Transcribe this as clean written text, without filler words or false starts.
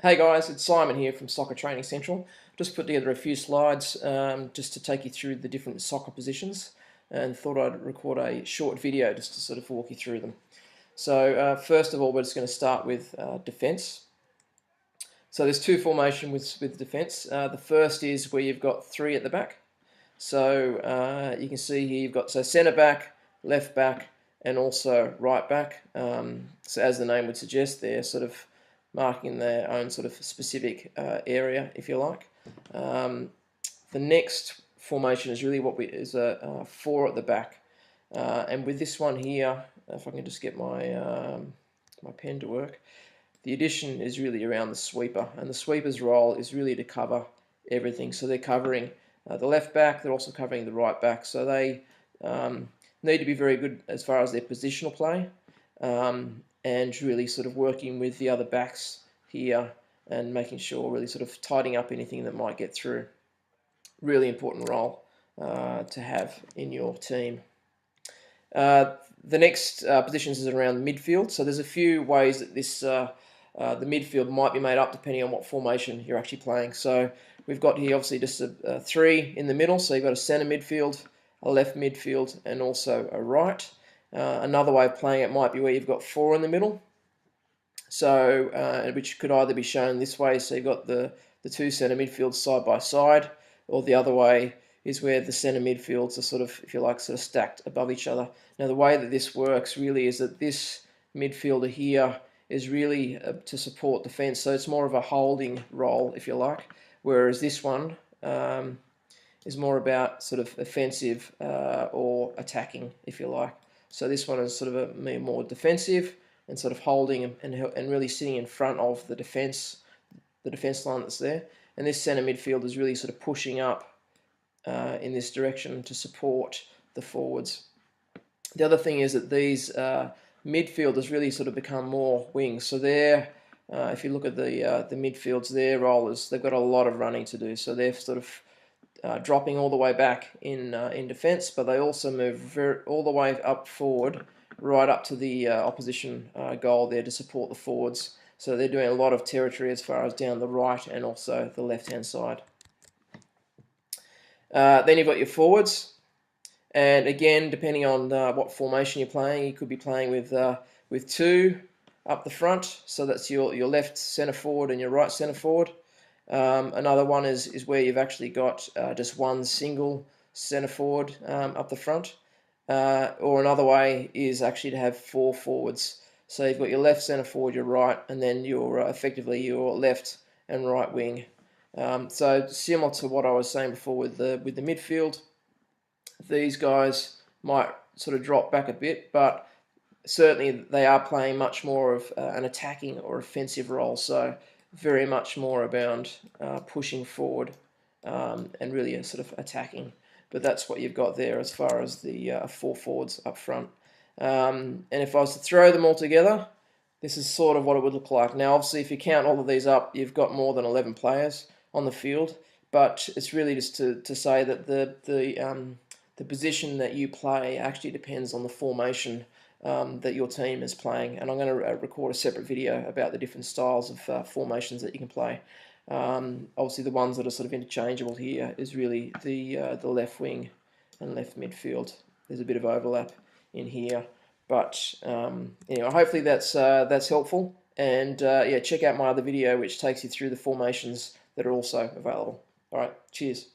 Hey guys, it's Simon here from Soccer Training Central. Just put together a few slides just to take you through the different soccer positions and thought I'd record a short video just to sort of walk you through them. So first of all, we're just going to start with defence. So there's two formations with defence. The first is where you've got three at the back. So you can see here you've got centre back, left back, and also right back. So as the name would suggest, they're sort of marking their own sort of specific area, if you like. The next formation is really is a four at the back, and with this one here, if I can just get my pen to work, the addition is really around the sweeper, and the sweeper's role is really to cover everything. So they're covering the left back, they're also covering the right back, so they need to be very good as far as their positional play, and really sort of working with the other backs here and making sure, really sort of tidying up anything that might get through. Really important role to have in your team. The next positions is around the midfield. So there's a few ways that the midfield might be made up depending on what formation you're actually playing. So we've got here obviously just a three in the middle. So you've got a centre midfield, a left midfield, and also a right. Another way of playing it might be where you've got four in the middle. So which could either be shown this way. So you've got the two centre midfields side by side, or the other way is where the centre midfields are sort of, if you like, sort of stacked above each other. Now the way that this works really is that this midfielder here is really to support defence, so it's more of a holding role, if you like, whereas this one is more about sort of offensive or attacking, if you like. So this one is sort of a more defensive and sort of holding and really sitting in front of the defence line that's there. And this centre midfield is really sort of pushing up in this direction to support the forwards. The other thing is that these midfielders really sort of become more wings. So they're, if you look at the midfields, their role is they've got a lot of running to do. So they're sort of dropping all the way back in defence, but they also move all the way up forward, right up to the opposition goal there to support the forwards. So they're doing a lot of territory as far as down the right and also the left-hand side. Then you've got your forwards, and again, depending on what formation you're playing, you could be playing with two up the front. So that's your left centre forward and your right centre forward. Another one is where you've actually got just one single centre forward up the front. Or another way is actually to have four forwards. So you've got your left centre forward, your right, and then your effectively your left and right wing. So similar to what I was saying before with the midfield, these guys might sort of drop back a bit, but certainly they are playing much more of an attacking or offensive role. So very much more about pushing forward and really sort of attacking. But that's what you've got there as far as the four forwards up front. And if I was to throw them all together, this is sort of what it would look like. Now, obviously, if you count all of these up, you've got more than 11 players on the field. But it's really just to say that the position that you play actually depends on the formation that your team is playing. And I'm going to record a separate video about the different styles of formations that you can play. Obviously, the ones that are sort of interchangeable here is really the left wing and left midfield. There's a bit of overlap in here, but anyway, hopefully that's helpful. And yeah, check out my other video which takes you through the formations that are also available. All right, cheers.